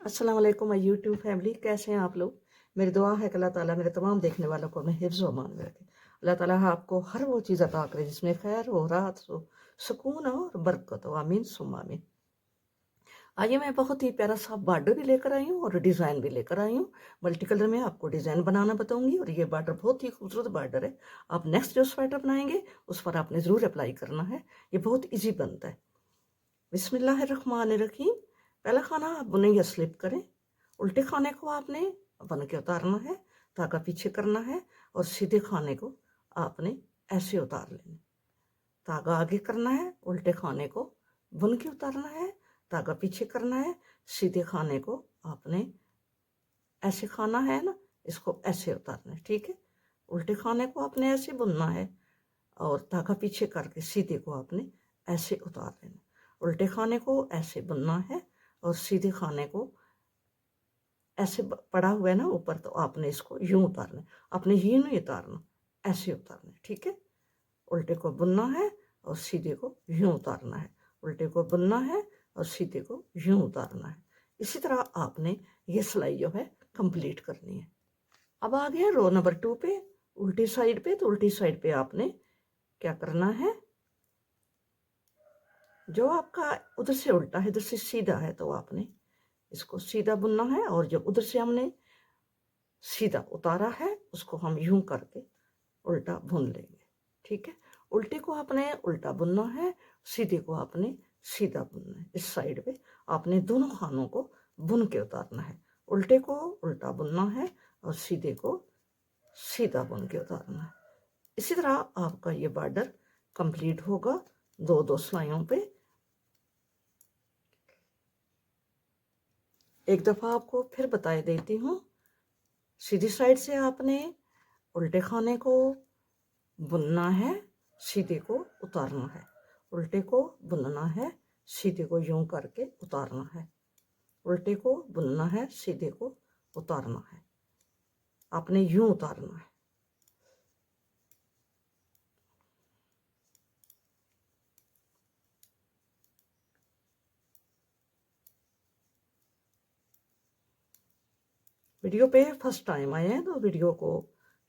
अस्सलाम वालेकुम my YouTube family, कैसे हैं आप लोग। मेरी दुआ है कि अल्लाह ताला मेरे तमाम देखने वालों को अपने हिफ्ज़ व अमान में रखे। अल्लाह ताला आपको हर वो चीज़ अता करे जिसमें खैर हो, राहत हो, सुकून हो और बरकत हो। आमीन सुम्मा आमीन। आइए मैं बहुत ही प्यारा सा बॉर्डर भी लेकर आई हूँ और डिज़ाइन भी लेकर आई हूँ। मल्टी कलर में आपको डिज़ाइन बनाना बताऊँगी और ये बॉर्डर बहुत ही खूबसूरत बॉर्डर है। आप नेक्स्ट जो स्वेटर बनाएँगे उस पर आपने ज़रूर अप्लाई करना है। ये बहुत ईज़ी बनता है। बिस्मिल्लाहिर्रहमानिर्रहीम। पहला खाना आप बुने या स्लिप करें। उल्टे खाने को आपने बन के उतारना है, धागा पीछे करना है और सीधे खाने को आपने ऐसे उतार लेना। धागा आगे करना है, उल्टे खाने को बुन के उतारना है, धागा पीछे करना है, सीधे खाने को आपने ऐसे खाना है ना, इसको ऐसे उतारना है, ठीक है। उल्टे खाने को आपने ऐसे बुनना है और धागा पीछे करके सीधे को आपने ऐसे उतार लेना। उल्टे खाने को ऐसे बुनना है और सीधे खाने को ऐसे पड़ा हुआ है ना ऊपर, तो आपने इसको यूं उतारना है। आपने ये नहीं उतारना, ऐसे उतारना है, ठीक है। उल्टे को बुनना है और सीधे को यूं उतारना है। उल्टे को बुनना है और सीधे को यूं उतारना है। इसी तरह आपने ये सिलाई जो है कंप्लीट करनी है। अब आ गया रो नंबर 2 पे, उल्टी साइड पे। तो उल्टी साइड पे आपने क्या करना है, जो आपका उधर से उल्टा है इधर से सीधा है, तो आपने इसको सीधा बुनना है और जो उधर से हमने सीधा उतारा है उसको हम यूं करके उल्टा बुन लेंगे, ठीक है। उल्टे को आपने उल्टा बुनना है, सीधे को आपने सीधा बुनना है। इस साइड पे आपने दोनों खानों को बुन के उतारना है। उल्टे को उल्टा बुनना है और सीधे को सीधा बुन के उतारना है। इसी तरह आपका ये बॉर्डर कंप्लीट होगा दो दो सिलाइयों पे। एक दफ़ा आपको फिर बता देती हूँ। सीधी साइड से आपने उल्टे खाने को बुनना है, सीधे को उतारना है। उल्टे को बुनना है, सीधे को यूं करके उतारना है। उल्टे को बुनना है, सीधे को उतारना है। आपने यूं उतारना है। वीडियो पे फर्स्ट टाइम आए हैं तो वीडियो को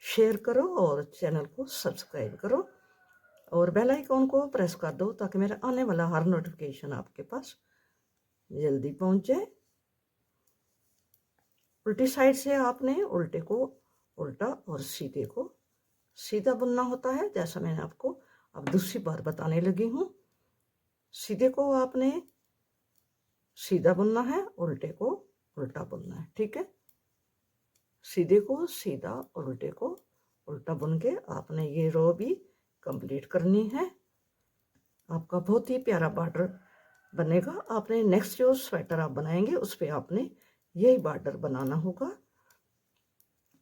शेयर करो और चैनल को सब्सक्राइब करो और बेल आइकॉन को प्रेस कर दो ताकि मेरा आने वाला हर नोटिफिकेशन आपके पास जल्दी पहुंच जाए। उल्टी साइड से आपने उल्टे को उल्टा और सीधे को सीधा बुनना होता है, जैसा मैंने आपको अब दूसरी बार बताने लगी हूँ। सीधे को आपने सीधा बुनना है, उल्टे को उल्टा बुनना है, ठीक है। सीधे को सीधा और उल्टे को उल्टा बुन के आपने ये रो भी कंप्लीट करनी है। आपका बहुत ही प्यारा बॉर्डर बनेगा। आपने नेक्स्ट जो स्वेटर आप बनाएंगे उस पर आपने यही बॉर्डर बनाना होगा।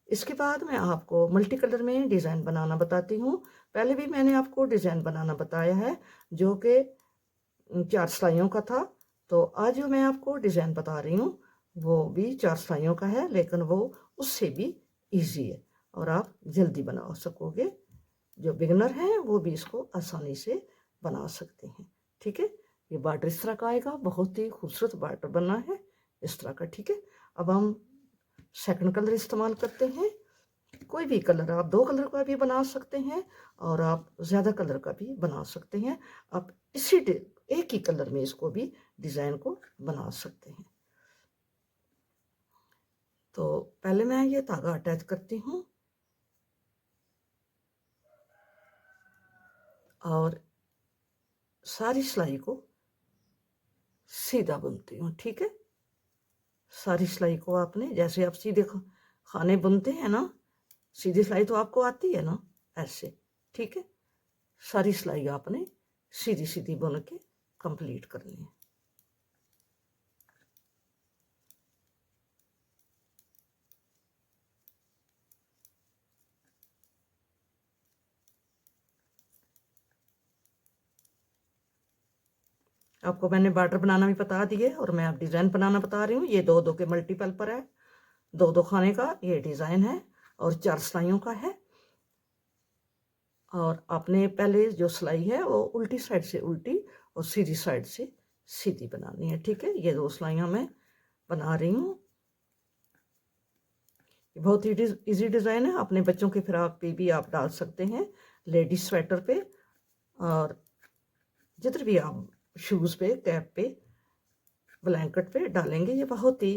इसके बाद मैं आपको मल्टी कलर में डिज़ाइन बनाना बताती हूँ। पहले भी मैंने आपको डिज़ाइन बनाना बताया है जो कि 4 सिलाइयों का था। तो आज जो मैं आपको डिज़ाइन बता रही हूँ वो भी 4 सिलाइयों का है, लेकिन वो उससे भी इजी है और आप जल्दी बना सकोगे। जो बिगनर हैं वो भी इसको आसानी से बना सकते हैं, ठीक है। ये बॉर्डर इस तरह का आएगा, बहुत ही खूबसूरत बॉर्डर बना है इस तरह का, ठीक है। अब हम सेकंड कलर इस्तेमाल करते हैं। कोई भी कलर, आप 2 कलर का भी बना सकते हैं और आप ज़्यादा कलर का भी बना सकते हैं। आप इसी एक ही कलर में इसको भी डिज़ाइन को बना सकते हैं। तो पहले मैं ये धागा अटैच करती हूँ और सारी सिलाई को सीधा बुनती हूँ, ठीक है। सारी सिलाई को आपने जैसे आप सीधे खाने बुनते हैं ना, सीधी सिलाई तो आपको आती है ना, ऐसे, ठीक है। सारी सिलाई आपने सीधी सीधी बुन के कंप्लीट करनी है। आपको मैंने बॉर्डर बनाना भी बता दिए और मैं अब डिज़ाइन बनाना बता रही हूँ। ये 2-2 के मल्टीपल पर है, 2-2 खाने का ये डिज़ाइन है और 4 सिलाइयों का है। और आपने पहले जो सिलाई है वो उल्टी साइड से उल्टी और सीधी साइड से सीधी बनानी है, ठीक है। ये 2 सिलाइयाँ मैं बना रही हूँ। बहुत ही इजी डिज़ाइन है, अपने बच्चों के फ्रॉक पे भी आप डाल सकते हैं, लेडीज स्वेटर पे, और जिधर भी आप शूज़ पे, कैप पे, ब्लैंकेट पे डालेंगे। ये बहुत ही,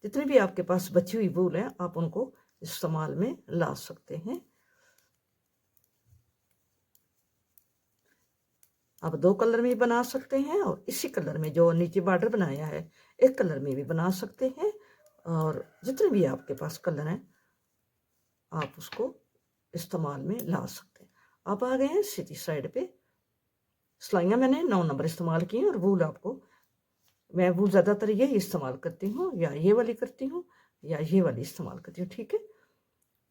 जितनी भी आपके पास बची हुई वूल है आप उनको इस्तेमाल में ला सकते हैं। आप 2 कलर में भी बना सकते हैं, और इसी कलर में जो नीचे बॉर्डर बनाया है एक कलर में भी बना सकते हैं, और जितने भी आपके पास कलर हैं आप उसको इस्तेमाल में ला सकते हैं। अब आ गए हैं सीधी साइड पे। सिलाइयाँ मैंने 9 नंबर इस्तेमाल की हैं, और वूल आपको, मैं वूल ज़्यादातर यही इस्तेमाल करती हूँ, या ये वाली करती हूँ या ये वाली इस्तेमाल करती हूँ। ठीक है,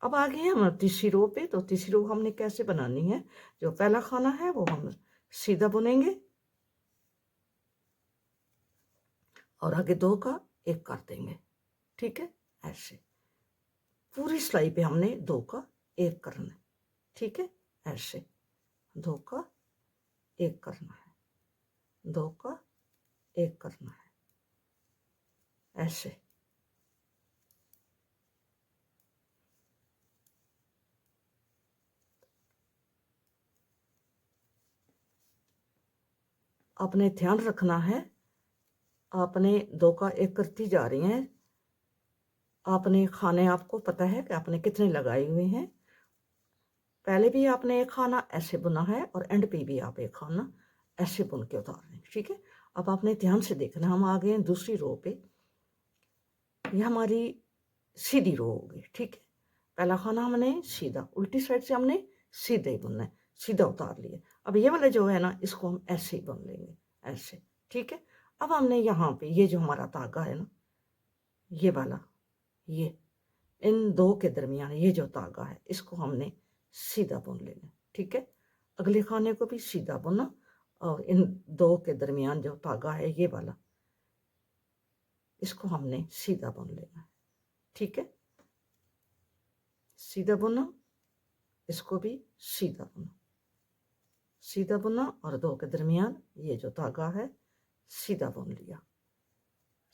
अब आ गए हैं हम तीसरी रो पे। तो तीसरी रो हमने कैसे बनानी है, जो पहला खाना है वो हम सीधा बुनेंगे और आगे 2 का 1 कर देंगे। ठीक है, ऐसे पूरी सिलाई पे हमने 2 का 1 करना है। ठीक है, ऐसे 2 का 1 करना है, 2 का 1 करना है, ऐसे। आपने ध्यान रखना है, आपने 2 का 1 करती जा रही हैं। आपने खाने, आपको पता है कि आपने कितने लगाए हुए हैं। पहले भी आपने एक खाना ऐसे बुना है, और एंड पे भी आप एक खाना ऐसे बुन के उतार रहे हैं। ठीक है, अब आपने ध्यान से देखना, हम आ गए हैं दूसरी रो पे। ये हमारी सीधी रो होगी। ठीक है, पहला खाना हमने सीधा, उल्टी साइड से हमने सीधे ही बुनना है, सीधा उतार लिया। अब ये वाला जो है ना, इसको हम ऐसे ही बुन लेंगे, ऐसे। ठीक है, अब हमने यहाँ पे ये जो हमारा धागा है ना, ये वाला, ये इन 2 के दरमियान ये जो धागा है इसको हमने सीधा बुन लेना। ठीक है, अगले खाने को भी सीधा बुना, और इन 2 के दरमियान जो धागा है ये वाला, इसको हमने सीधा बुन लेना है। ठीक है, सीधा बुना, इसको भी सीधा बुना, सीधा बुना, और 2 के दरमियान ये जो धागा है सीधा बुन लिया,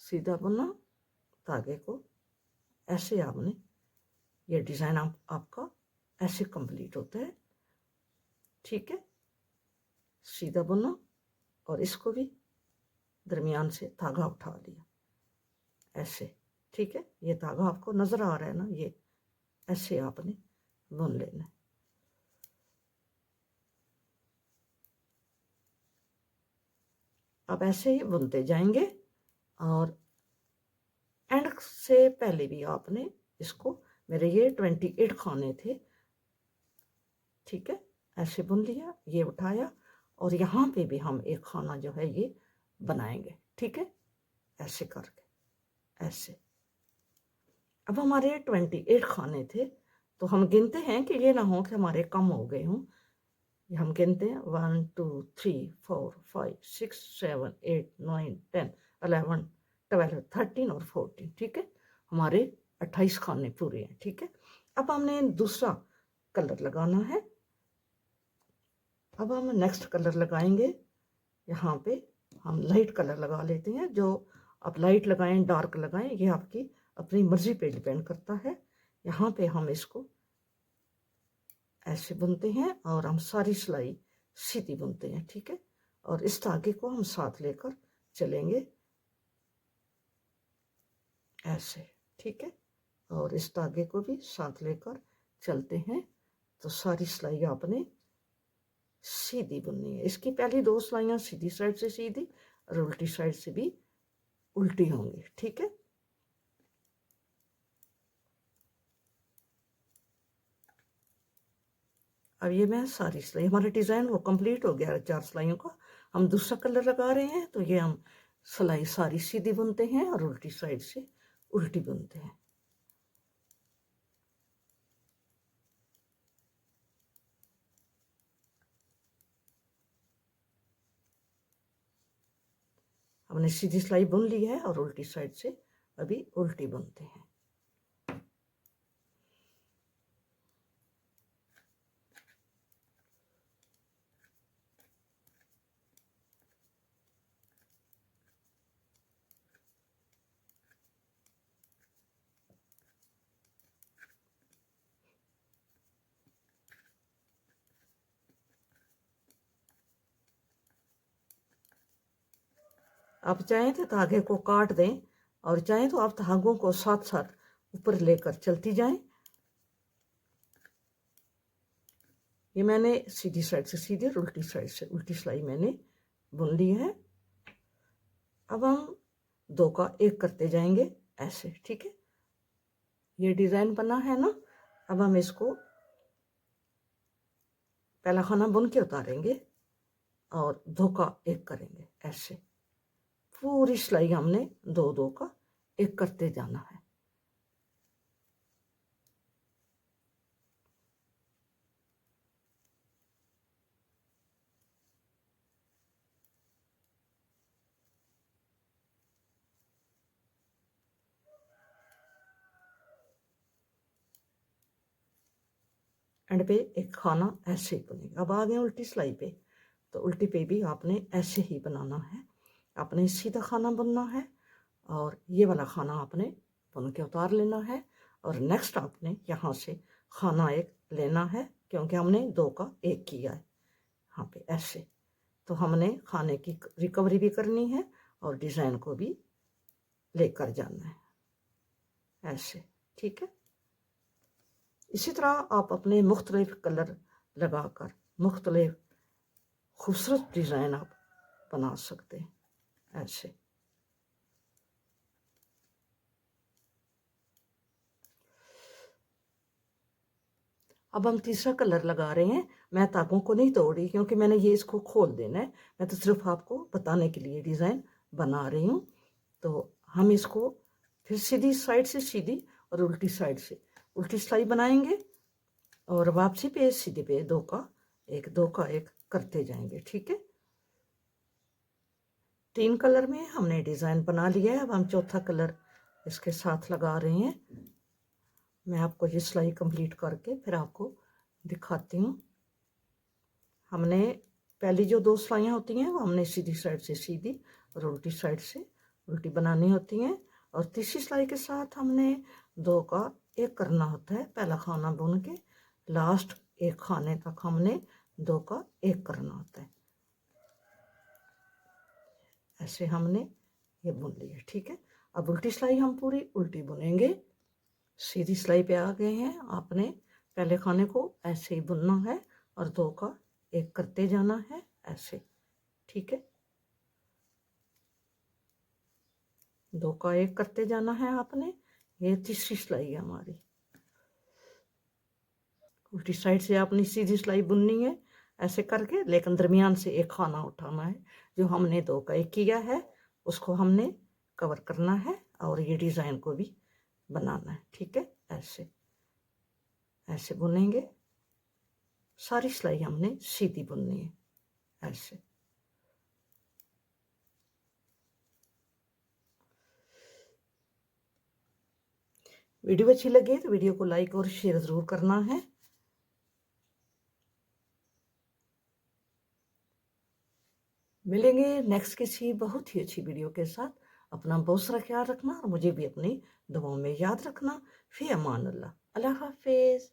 सीधा बुना धागे को। ऐसे आपने, ये डिज़ाइन आपका ऐसे कंप्लीट होता है। ठीक है, सीधा बुना, और इसको भी दरमियान से धागा उठा लिया, ऐसे। ठीक है, ये धागा आपको नज़र आ रहा है ना, ये ऐसे आपने बुन लेना है। अब ऐसे ही बुनते जाएंगे, और एंड से पहले भी आपने इसको, मेरे ये 28 खाने थे। ठीक है, ऐसे बुन लिया, ये उठाया, और यहाँ पे भी हम एक खाना जो है ये बनाएंगे। ठीक है, ऐसे करके, ऐसे। अब हमारे 28 खाने थे, तो हम गिनते हैं कि ये ना हो कि हमारे कम हो गए हों। हम गिनते हैं 1 2 3 4 5 6 7 8 9 10 11 12 13 और 14। ठीक है, हमारे 28 खाने पूरे हैं। ठीक है, अब हमने दूसरा कलर लगाना है। अब हम नेक्स्ट कलर लगाएंगे। यहाँ पे हम लाइट कलर लगा लेते हैं। जो आप लाइट लगाएं डार्क लगाएं, ये आपकी अपनी मर्जी पे डिपेंड करता है। यहाँ पे हम इसको ऐसे बुनते हैं, और हम सारी सिलाई सीधी बुनते हैं। ठीक है, और इस धागे को हम साथ लेकर चलेंगे, ऐसे। ठीक है, और इस धागे को भी साथ लेकर चलते हैं। तो सारी सिलाई आपने सीधी बुननी है। इसकी पहली 2 सिलाइयाँ सीधी साइड से सीधी, और उल्टी साइड से भी उल्टी होंगी। ठीक है, अब ये मैं सारी सिलाई, हमारा डिज़ाइन वो कंप्लीट हो गया 4 सिलाइयों का। हम दूसरा कलर लगा रहे हैं, तो ये हम सिलाई सारी सीधी बुनते हैं, और उल्टी साइड से उल्टी बुनते हैं। हमने सीधी सिलाई बुन ली है, और उल्टी साइड से अभी उल्टी बुनते हैं। आप चाहें तो धागे को काट दें और चाहें तो आप धागों को साथ साथ ऊपर लेकर चलती जाएं। ये मैंने सीधी साइड से सीधी और उल्टी साइड से उल्टी सिलाई मैंने बुन ली है। अब हम 2 का 1 करते जाएंगे ऐसे, ठीक है। ये डिज़ाइन बना है ना। अब हम इसको पहला खाना बुन के उतारेंगे और 2 का 1 करेंगे ऐसे। पूरी सिलाई हमने 2 का 1 करते जाना है। एंड पे एक खाना ऐसे ही बनेगा। अब आ गए उल्टी सिलाई पे, तो उल्टी पे भी आपने ऐसे ही बनाना है। आपने सीधा खाना बुनना है और ये वाला खाना आपने बुन के उतार लेना है। और नेक्स्ट आपने यहाँ से खाना 1 लेना है, क्योंकि हमने 2 का 1 किया है यहाँ पे ऐसे। तो हमने खाने की रिकवरी भी करनी है और डिज़ाइन को भी लेकर जाना है ऐसे, ठीक है। इसी तरह आप अपने मुख्तलिफ कलर लगाकर मुख्तलिफ खूबसूरत डिज़ाइन आप बना सकते हैं ऐसे। अब हम तीसरा कलर लगा रहे हैं। मैं धागों को नहीं तोड़ रही, क्योंकि मैंने ये इसको खोल देना है। मैं तो सिर्फ आपको बताने के लिए डिज़ाइन बना रही हूँ। तो हम इसको फिर सीधी साइड से सीधी और उल्टी साइड से उल्टी सिलाई बनाएंगे और वापसी पे सीधे पे 2 का 1 करते जाएंगे, ठीक है। 3 कलर में हमने डिज़ाइन बना लिया है। अब हम चौथा कलर इसके साथ लगा रहे हैं। मैं आपको ये सिलाई कंप्लीट करके फिर आपको दिखाती हूँ। हमने पहली जो 2 सिलाइयाँ होती हैं वो हमने सीधी साइड से सीधी और उल्टी साइड से उल्टी बनानी होती हैं। और तीसरी सिलाई के साथ हमने 2 का 1 करना होता है। पहला खाना बुन के लास्ट एक खाने तक हमने 2 का 1 करना होता है ऐसे। हमने ये बुन लिया, ठीक है। अब उल्टी सिलाई हम पूरी उल्टी बुनेंगे। सीधी सिलाई पे आ गए हैं। आपने पहले खाने को ऐसे ही बुनना है और 2 का 1 करते जाना है ऐसे, ठीक है। 2 का 1 करते जाना है आपने। ये तीसरी सिलाई है हमारी। उल्टी साइड से आपने सीधी सिलाई बुननी है ऐसे करके, लेकिन दरमियान से एक खाना उठाना है। जो हमने 2 का 1 किया है उसको हमने कवर करना है और ये डिज़ाइन को भी बनाना है, ठीक है। ऐसे ऐसे बुनेंगे। सारी सिलाई हमने सीधी बुननी है ऐसे। वीडियो अच्छी लगे तो वीडियो को लाइक और शेयर ज़रूर करना है। मिलेंगे नेक्स्ट किसी बहुत ही अच्छी वीडियो के साथ। अपना बहुत सारा ख्याल रखना और मुझे भी अपनी दुआओं में याद रखना। फ़ी अमान अल्लाह। अल्लाह हाफिज़।